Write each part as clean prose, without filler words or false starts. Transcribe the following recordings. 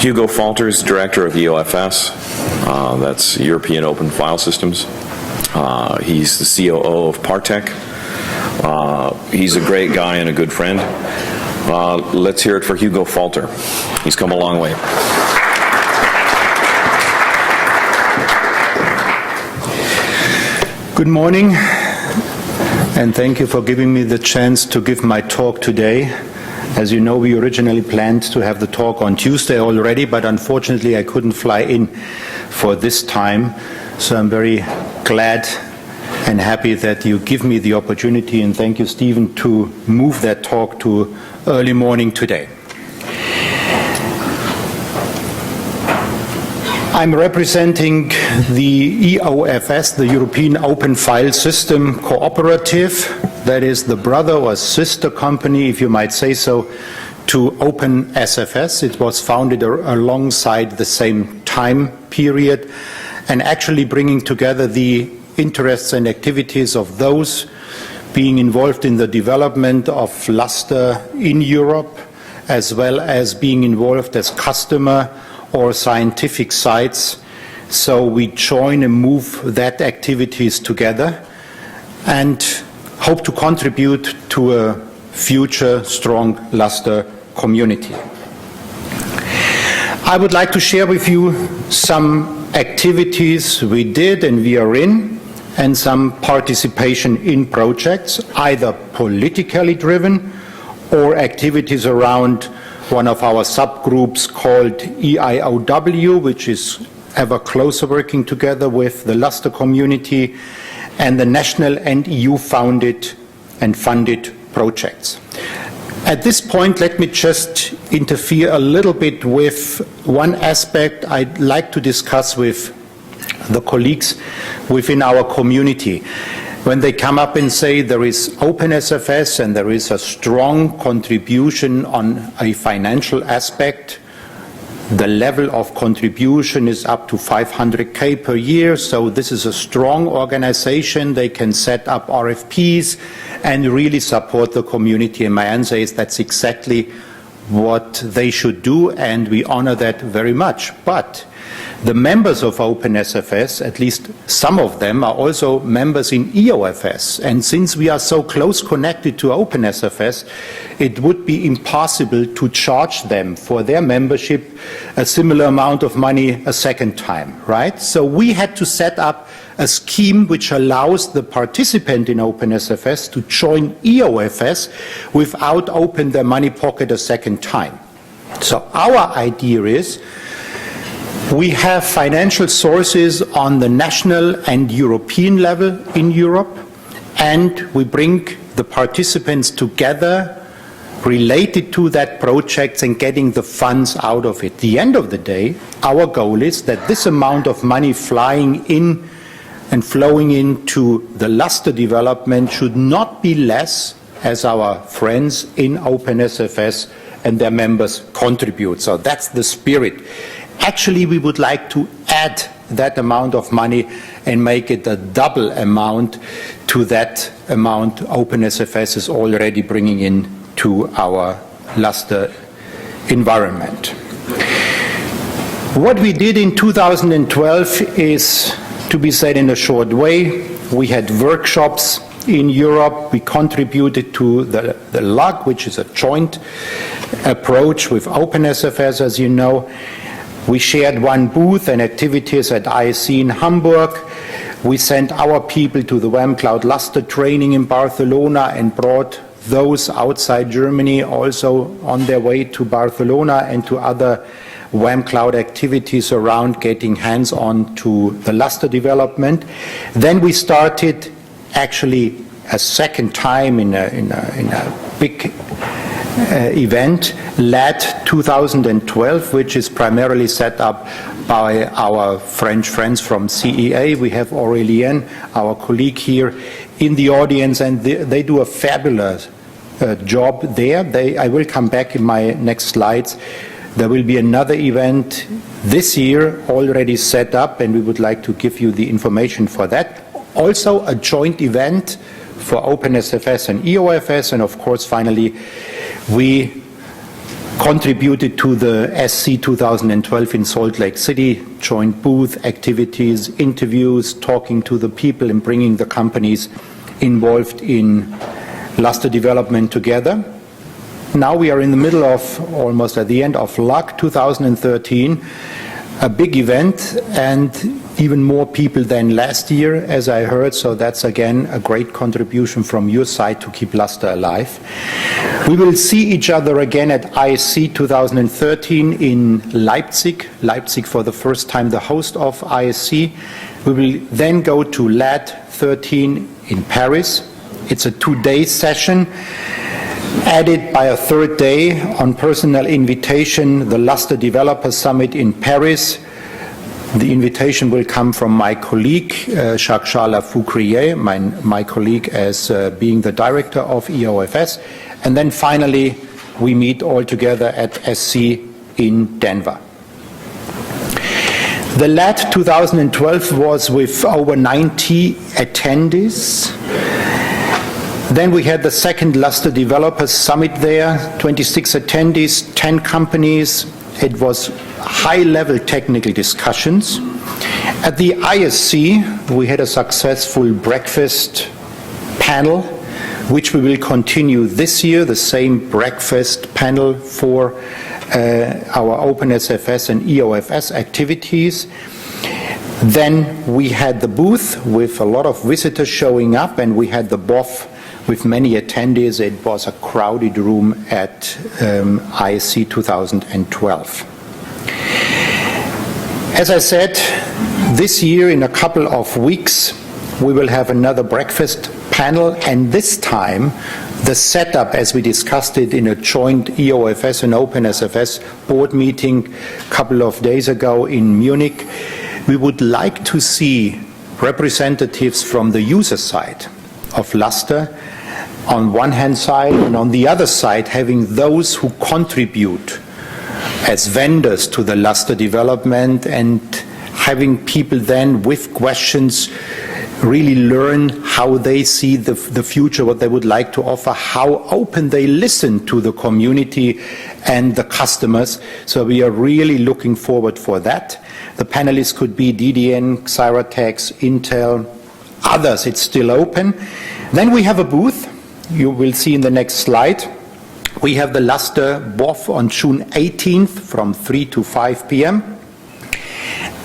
Hugo Falter is Director of EOFS, that's European Open File Systems. He's the COO of Partech. He's a great guy and a good friend. Let's hear it for Hugo Falter. He's come a long way. Good morning, and thank you for giving me the chance to give my talk today. As you know, we originally planned to have the talk on Tuesday already, but unfortunately I couldn't fly in for this time. So I'm very glad and happy that you give me the opportunity, and thank you, Stephen, to move that talk to early morning today. I'm representing the EOFS, the European Open File System Cooperative. That is the brother or sister company, if you might say so, to OpenSFS. It was founded alongside the same time period, and actually bringing together the interests and activities of those being involved in the development of Luster in Europe, as well as being involved as customer or scientific sites. So we join and move that activities together and hope to contribute to a future strong Luster community. I would like to share with you some activities we did and we are in, and some participation in projects, either politically driven or activities around one of our subgroups called EIOW, which is ever closer working together with the Luster community, and the national and EU-founded and funded projects. At this point, let me just interfere a little bit with one aspect I'd like to discuss with the colleagues within our community. When they come up and say there is OpenSFS and there is a strong contribution on a financial aspect, the level of contribution is up to 500K per year, so this is a strong organization. They can set up RFPs and really support the community. And my answer is that's exactly what they should do, and we honor that very much. But the members of OpenSFS, at least some of them, are also members in EOFS. And since we are so close connected to OpenSFS, it would be impossible to charge them for their membership a similar amount of money a second time, right? So we had to set up a scheme which allows the participant in OpenSFS to join EOFS without open their money pocket a second time. So our idea is we have financial sources on the national and European level in Europe, and we bring the participants together related to that project and getting the funds out of it. At the end of the day, our goal is that this amount of money flying in and flowing into the Luster development should not be less as our friends in OpenSFS and their members contribute. So that's the spirit. Actually, we would like to add that amount of money and make it a double amount to that amount OpenSFS is already bringing in to our Luster environment. What we did in 2012 is to be said in a short way. We had workshops in Europe. We contributed to the LUG, which is a joint approach with OpenSFS, as you know. We shared one booth and activities at ISC in Hamburg. We sent our people to the WAM Cloud Luster training in Barcelona and brought those outside Germany also on their way to Barcelona and to other WAM Cloud activities around getting hands-on to the Luster development. Then we started actually a second time in a big event, LAD 2012, which is primarily set up by our French friends from CEA. We have Aurélien, our colleague here, in the audience, and they do a fabulous job there. I will come back in my next slides. There will be another event this year already set up, and we would like to give you the information for that. Also a joint event for OpenSFS and EOFS, and of course finally we contributed to the SC 2012 in Salt Lake City, joint booth activities, interviews, talking to the people and bringing the companies involved in Luster development together. Now we are in the middle of, almost at the end of LUG 2013, a big event, and even more people than last year, as I heard, so that's again a great contribution from your side to keep Luster alive. We will see each other again at ISC 2013 in Leipzig. Leipzig for the first time the host of ISC. We will then go to LAD 13 in Paris. It's a 2-day session, added by a third day on personal invitation, the Luster Developer Summit in Paris. The invitation will come from my colleague, Jacques-Charles Foucrier, my colleague as being the director of EOFS. And then finally, we meet all together at SC in Denver. The LAD 2012 was with over 90 attendees. Then we had the second Luster Developers Summit there, 26 attendees, 10 companies. It was high-level technical discussions. At the ISC, we had a successful breakfast panel, which we will continue this year, the same breakfast panel for our OpenSFS and EOFS activities. Then we had the booth with a lot of visitors showing up, and we had the BOF with many attendees. It was a crowded room at ISC 2012. As I said, this year in a couple of weeks we will have another breakfast panel, and this time the setup, as we discussed it in a joint EOFS and OpenSFS board meeting a couple of days ago in Munich, we would like to see representatives from the user side of Luster on one hand side, and on the other side having those who contribute as vendors to the Luster development, and having people then with questions really learn how they see the future, what they would like to offer, how open they listen to the community and the customers. So we are really looking forward for that. The panelists could be DDN, Xyratex, Intel, others. It's still open. Then we have a booth. You will see in the next slide. We have the Luster BOF on June 18th from 3 to 5 p.m.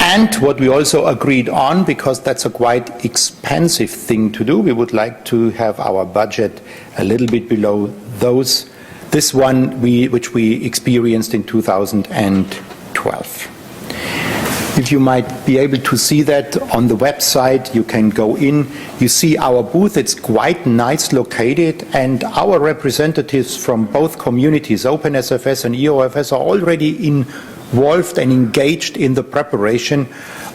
And what we also agreed on, because that's a quite expensive thing to do, we would like to have our budget a little bit below this one which we experienced in 2012. If you might be able to see that on the website, you can go in. You see our booth, it's quite nice located, and our representatives from both communities, OpenSFS and EOFS, are already involved and engaged in the preparation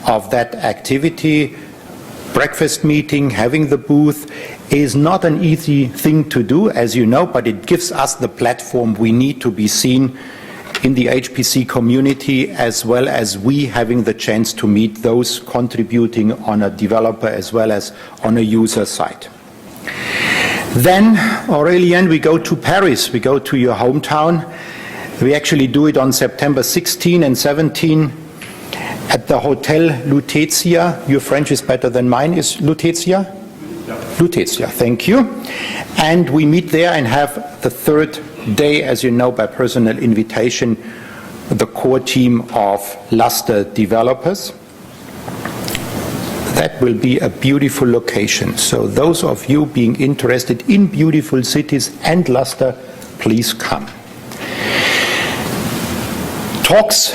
of that activity. Breakfast meeting, having the booth is not an easy thing to do, as you know, but it gives us the platform we need to be seen in the HPC community, as well as we having the chance to meet those contributing on a developer as well as on a user side. Then, Aurélien, we go to Paris. We go to your hometown. We actually do it on September 16 and 17 at the Hotel Lutetia. Your French is better than mine. Is Lutetia? Lutetia, thank you. And we meet there and have the third day, as you know, by personal invitation, the core team of Luster developers. That will be a beautiful location. So those of you being interested in beautiful cities and Luster, please come. Talks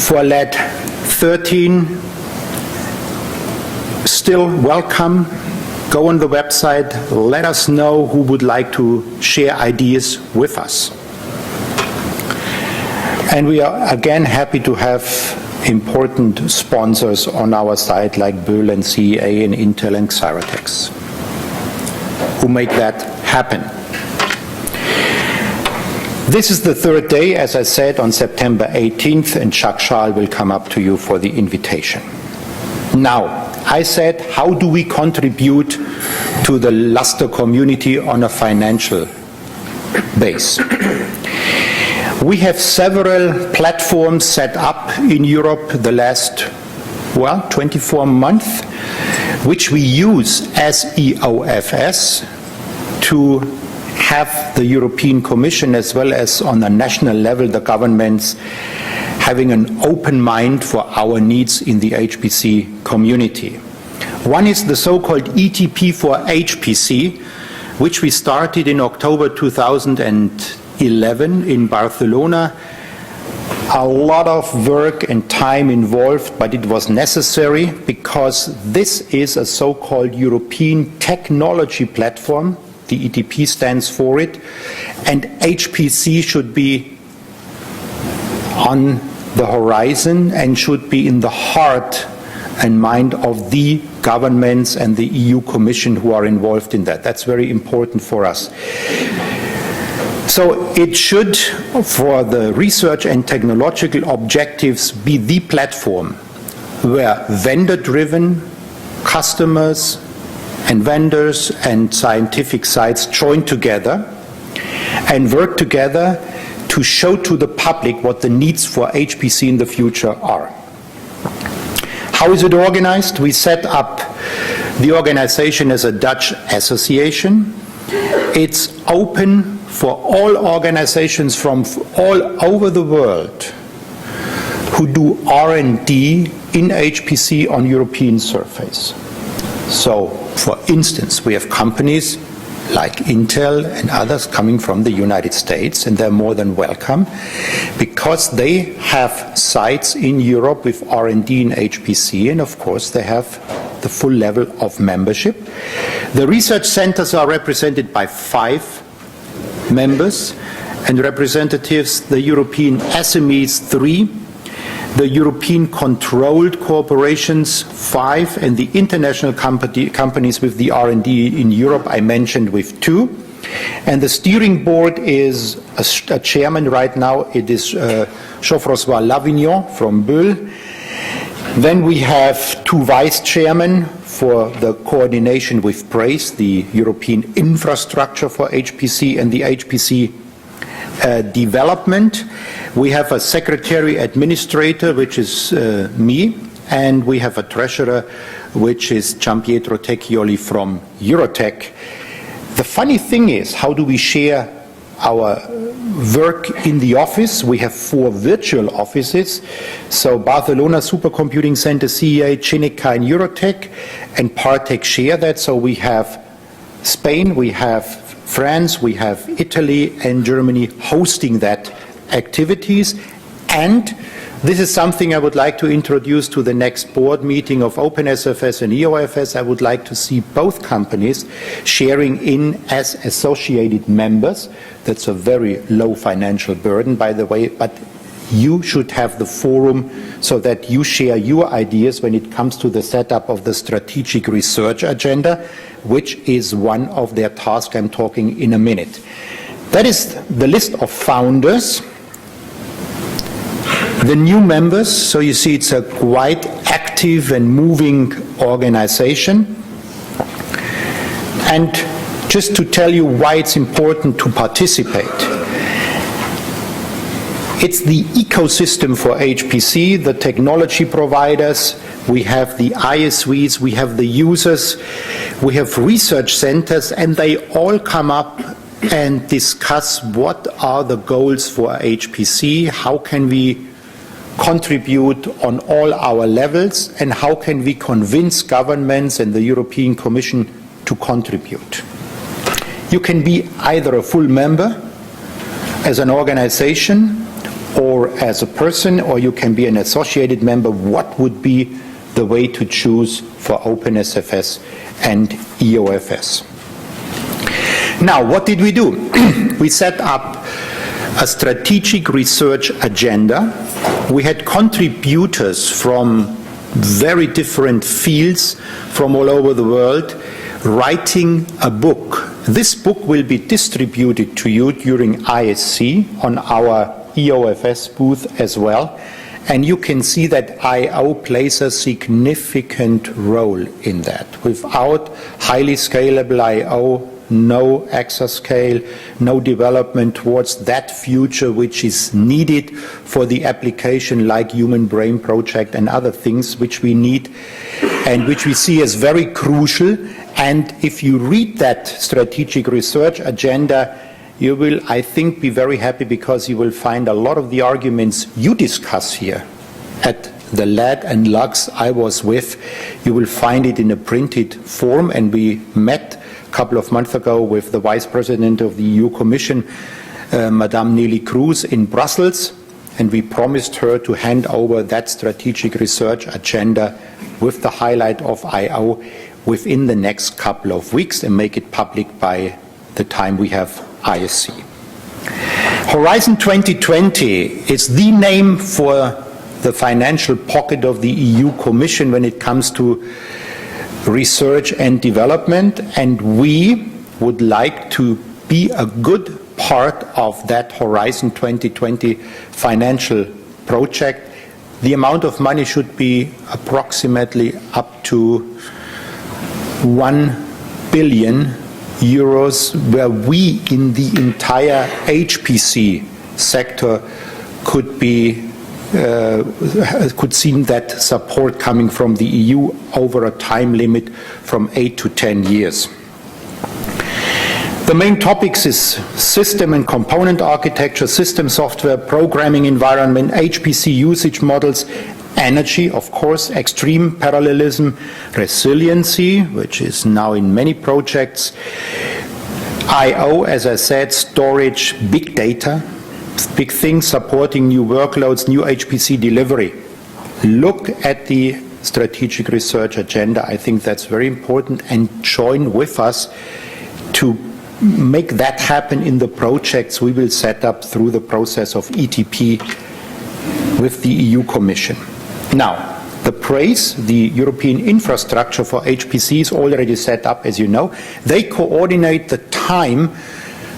for LAD 13, still welcome. Go on the website, let us know who would like to share ideas with us. And we are again happy to have important sponsors on our side like Böhl and CEA and Intel and Xyratex who make that happen. This is the third day, as I said, on September 18th, and Jacques-Charles will come up to you for the invitation. Now, I said, how do we contribute to the Luster community on a financial base? We have several platforms set up in Europe the last, 24 months, which we use as EOFS to have the European Commission, as well as on a national level, the governments, having an open mind for our needs in the HPC community. One is the so-called ETP for HPC, which we started in October 2011 in Barcelona. A lot of work and time involved, but it was necessary because this is a so-called European technology platform. The ETP stands for it, and HPC should be on the horizon and should be in the heart and mind of the governments and the EU Commission who are involved in that. That's very important for us. So it should, for the research and technological objectives, be the platform where vendor-driven customers and vendors and scientific sites join together and work together to show to the public what the needs for HPC in the future are. How is it organized? We set up the organization as a Dutch association. It's open for all organizations from all over the world who do R&D in HPC on European surface. So, for instance, we have companies like Intel and others coming from the United States, and they're more than welcome because they have sites in Europe with R&D in HPC, and of course they have the full level of membership. The research centers are represented by 5 members and representatives, the European SMEs 3, the European controlled corporations 5, and the international companies with the R&D in Europe I mentioned with 2. And the steering board is a chairman right now. It is Geoffroy Lavignon from Bull. Then we have 2 vice chairmen for the coordination with PRAISE, the European infrastructure for HPC and the HPC development. We have a secretary administrator, which is me, and we have a treasurer, which is Gianpietro Tecchioli from Eurotech. The funny thing is, how do we share our work in the office? We have 4 virtual offices. So Barcelona Supercomputing Center, CEA, Cinica, and Eurotech, and Partech share that. So we have Spain, we have France, we have Italy and Germany hosting that activities. And this is something I would like to introduce to the next board meeting of OpenSFS and EOFS. I would like to see both companies sharing in as associated members. That's a very low financial burden, by the way, but you should have the forum so that you share your ideas when it comes to the setup of the strategic research agenda, which is one of their tasks I'm talking in a minute. That is the list of founders. The new members, so you see it's a quite active and moving organization. And just to tell you why it's important to participate. It's the ecosystem for HPC, the technology providers, we have the ISVs, we have the users, we have research centers, and they all come up and discuss what are the goals for HPC, how can we contribute on all our levels, and how can we convince governments and the European Commission to contribute. You can be either a full member as an organization or as a person, or you can be an associated member. What would be the way to choose for OpenSFS and EOFS? Now, what did we do? We set up a strategic research agenda. We had contributors from very different fields from all over the world writing a book. This book will be distributed to you during ISC on our EOFS booth as well, and you can see that I/O plays a significant role in that. Without highly scalable I/O, no exascale, no development towards that future which is needed for the application like Human Brain Project and other things which we need and which we see as very crucial. And if you read that strategic research agenda, you will, I think, be very happy because you will find a lot of the arguments you discuss here at the LUG and LUGs I was with. You will find it in a printed form, and we met a couple of months ago with the Vice President of the EU Commission, Madame Neelie Kroes, in Brussels, and we promised her to hand over that strategic research agenda with the highlight of I/O within the next couple of weeks and make it public by the time we have ISC. Horizon 2020 is the name for the financial pocket of the EU Commission when it comes to research and development, and we would like to be a good part of that Horizon 2020 financial project. The amount of money should be approximately up to 1 billion euros, where we in the entire HPC sector could see that support coming from the EU over a time limit from 8 to 10 years. The main topics is system and component architecture, system software, programming environment, HPC usage models, energy, of course, extreme parallelism, resiliency, which is now in many projects, I/O, as I said, storage, big data, big things, supporting new workloads, new HPC delivery. Look at the strategic research agenda. I think that's very important, and join with us to make that happen in the projects we will set up through the process of ETP with the EU Commission. Now, the PRAISE, the European Infrastructure for HPC, is already set up, as you know. They coordinate the time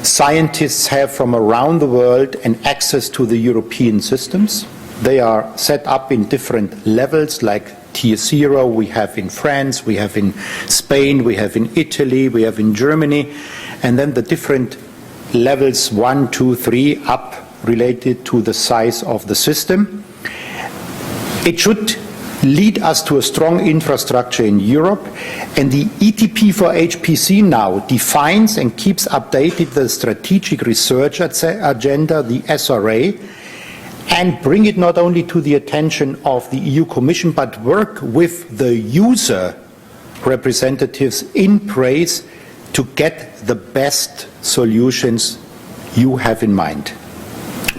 scientists have from around the world and access to the European systems. They are set up in different levels, like Tier 0 we have in France, we have in Spain, we have in Italy, we have in Germany, and then the different levels 1, 2, 3 up related to the size of the system. It should lead us to a strong infrastructure in Europe, and the ETP for HPC now defines and keeps updated the strategic research agenda, the SRA, and bring it not only to the attention of the EU Commission, but work with the user representatives in PRAISE to get the best solutions you have in mind.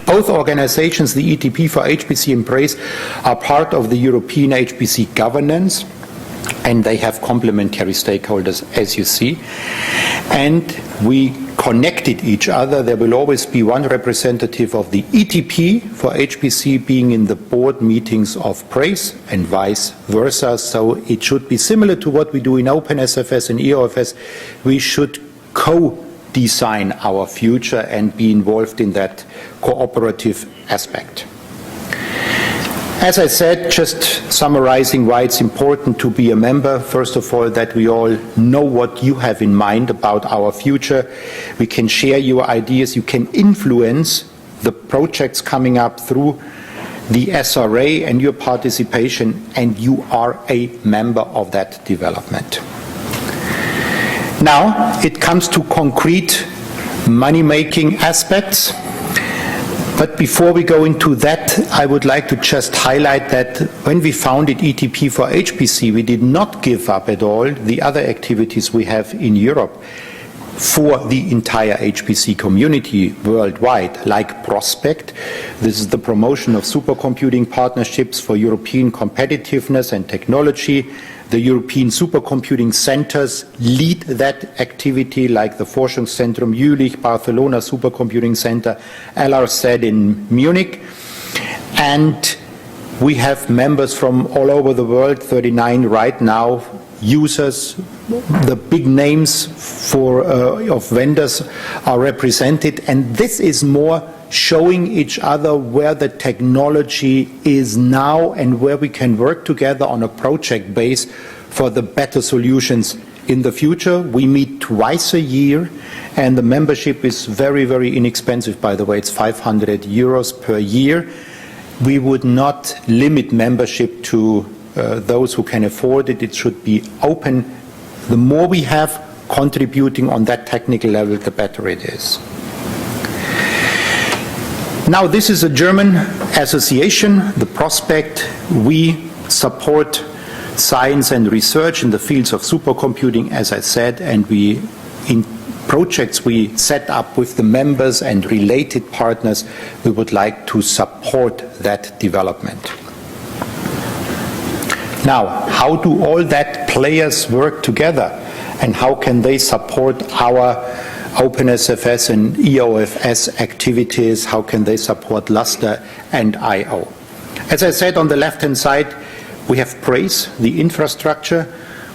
Both organizations, the ETP for HPC and PRAISE, are part of the European HPC governance, and they have complementary stakeholders, as you see. And we connected each other. There will always be one representative of the ETP for HPC being in the board meetings of PRAISE and vice versa. So it should be similar to what we do in OpenSFS and EOFS. We should co-design our future and be involved in that cooperative aspect. As I said, just summarizing why it's important to be a member. First of all, that we all know what you have in mind about our future. We can share your ideas. You can influence the projects coming up through the SRA and your participation, and you are a member of that development. Now, it comes to concrete money-making aspects. But before we go into that, I would like to just highlight that when we founded ETP for HPC, we did not give up at all the other activities we have in Europe for the entire HPC community worldwide, like Prospect. This is the promotion of supercomputing partnerships for European competitiveness and technology. The European supercomputing centers lead that activity, like the Forschungszentrum Jülich, Barcelona Supercomputing Center, LRZ in Munich. And we have members from all over the world, 39 right now, users. The big names of vendors are represented, and this is more showing each other where the technology is now and where we can work together on a project base for the better solutions in the future. We meet twice a year, and the membership is very, very inexpensive, by the way. It's 500 euros per year. We would not limit membership to those who can afford it. It should be open. The more we have contributing on that technical level, the better it is. Now, this is a German association, the Prospect. We support science and research in the fields of supercomputing, as I said, and in projects we set up with the members and related partners, we would like to support that development. Now, how do all that players work together, and how can they support our OpenSFS and EOFS activities? How can they support Luster and I/O? As I said, on the left-hand side, we have Praise, the infrastructure,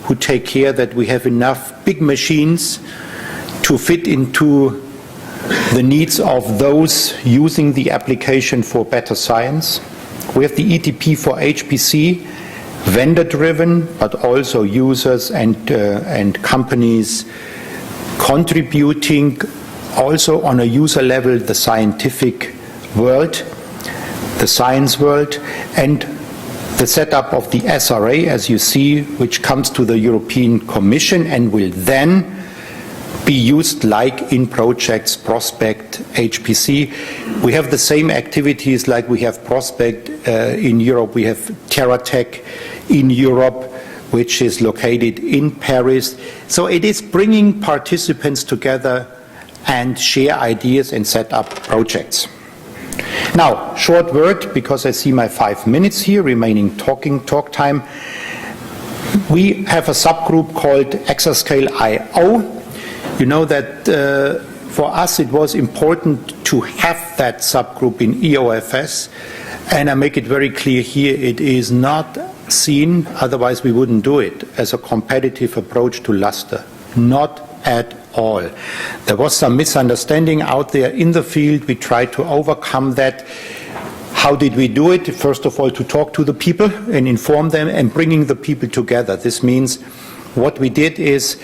who take care that we have enough big machines to fit into the needs of those using the application for better science. We have the ETP for HPC, vendor-driven, but also users and companies contributing also on a user level, the scientific world, the science world, and the setup of the SRA, as you see, which comes to the European Commission and will then be used like in projects Prospect, HPC. We have the same activities like we have Prospect in Europe. We have TerraTech in Europe, which is located in Paris. So it is bringing participants together and share ideas and set up projects. Now, short word, because I see my 5 minutes here, remaining talk time. We have a subgroup called Exascale I/O. You know that for us it was important to have that subgroup in EOFS, and I make it very clear here, it is not seen, otherwise we wouldn't do it, as a competitive approach to Luster. Not at all. There was some misunderstanding out there in the field. We tried to overcome that. How did we do it? First of all, to talk to the people and inform them and bringing the people together. This means what we did is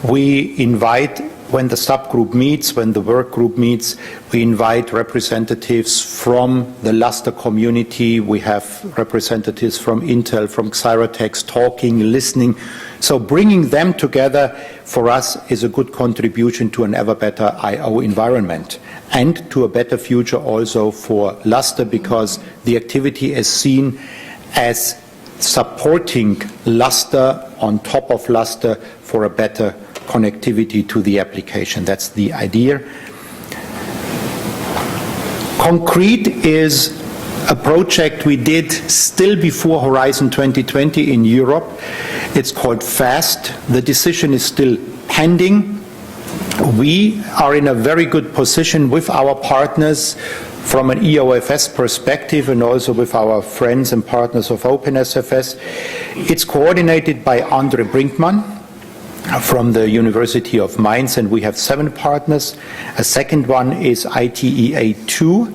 we invite, when the subgroup meets, when the work group meets, we invite representatives from the Luster community. We have representatives from Intel, from Xyratex, talking, listening. So bringing them together for us is a good contribution to an ever better I/O environment and to a better future also for Luster, because the activity is seen as supporting Luster on top of Luster for a better connectivity to the application. That's the idea. Concrete is a project we did still before Horizon 2020 in Europe. It's called FAST. The decision is still pending. We are in a very good position with our partners from an EOFS perspective and also with our friends and partners of OpenSFS. It's coordinated by Andre Brinkmann from the University of Mainz, and we have 7 partners. A second one is ITEA2,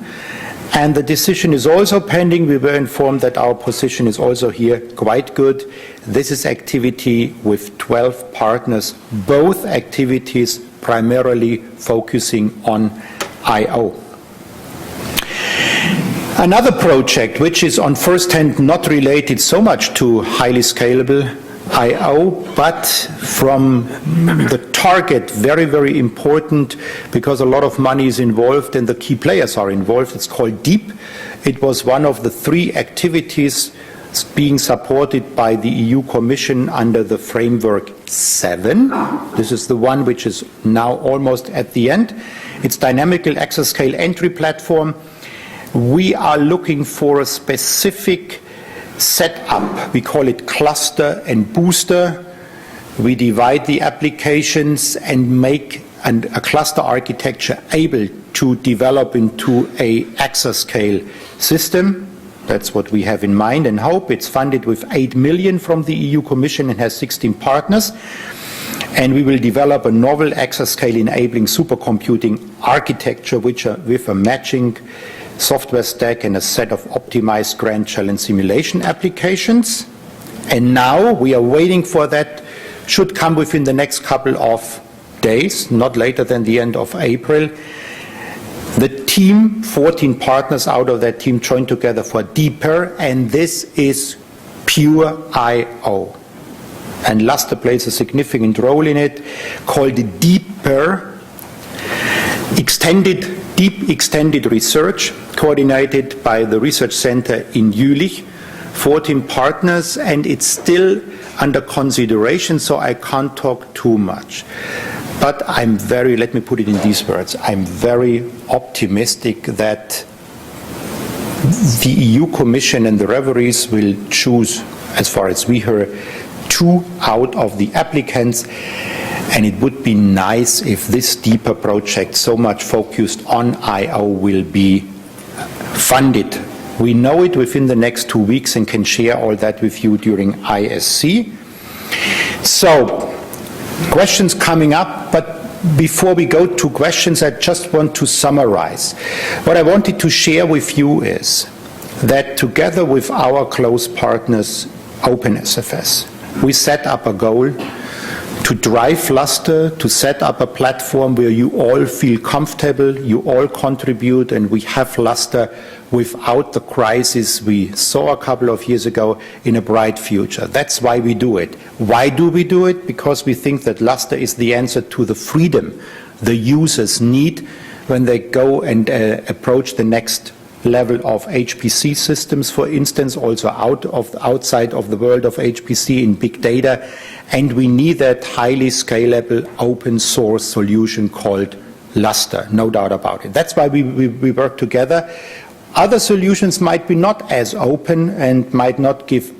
and the decision is also pending. We were informed that our position is also here quite good. This is activity with 12 partners, both activities primarily focusing on I/O. Another project, which is on first hand not related so much to highly scalable I/O, but from the target, very, very important, because a lot of money is involved and the key players are involved. It's called DEEP. It was one of the 3 activities being supported by the EU Commission under the Framework 7. This is the one which is now almost at the end. It's Dynamical Exascale Entry Platform. We are looking for a specific setup. We call it cluster and booster. We divide the applications and make a cluster architecture able to develop into a exascale system. That's what we have in mind and hope. It's funded with 8 million from the EU Commission and has 16 partners. And we will develop a novel exascale enabling supercomputing architecture with a matching software stack and a set of optimized grand challenge simulation applications. And now we are waiting for that should come within the next couple of days, not later than the end of April. The team, 14 partners out of that team, joined together for deeper, and this is pure I/O. And Luster plays a significant role in it, called deeper, deep extended research, coordinated by the research center in Jülich, 14 partners, and it's still under consideration, so I can't talk too much. But let me put it in these words, I'm very optimistic that the EU Commission and the referees will choose, as far as we heard, 2 out of the applicants, and it would be nice if this deeper project, so much focused on I/O, will be funded. We know it within the next 2 weeks and can share all that with you during ISC. So, questions coming up, but before we go to questions, I just want to summarize. What I wanted to share with you is that together with our close partners, OpenSFS, we set up a goal to drive Luster, to set up a platform where you all feel comfortable, you all contribute, and we have Luster without the crisis we saw a couple of years ago in a bright future. That's why we do it. Why do we do it? Because we think that Luster is the answer to the freedom the users need when they go and approach the next level of HPC systems, for instance, also outside of the world of HPC in big data. And we need that highly scalable open source solution called Luster, no doubt about it. That's why we work together. Other solutions might be not as open and might not give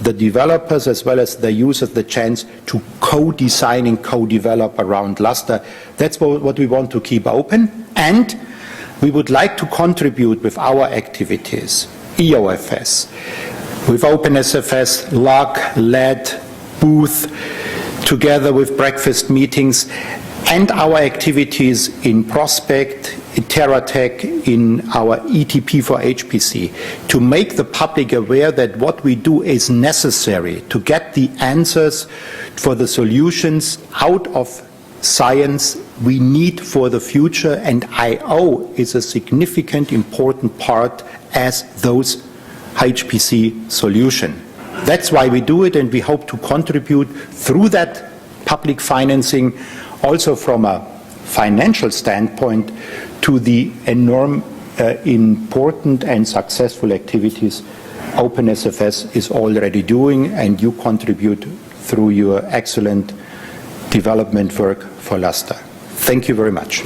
the developers as well as the users the chance to co-design and co-develop around Luster. That's what we want to keep open. And we would like to contribute with our activities, EOFS, with OpenSFS, LUG, LED, booth, together with breakfast meetings, and our activities in Prospect, in TerraTech, in our ETP for HPC, to make the public aware that what we do is necessary to get the answers for the solutions out of science we need for the future, and I/O is a significant, important part as those HPC solution. That's why we do it, and we hope to contribute through that public financing, also from a financial standpoint, to the enormous, important and successful activities OpenSFS is already doing, and you contribute through your excellent development work for Luster. Thank you very much.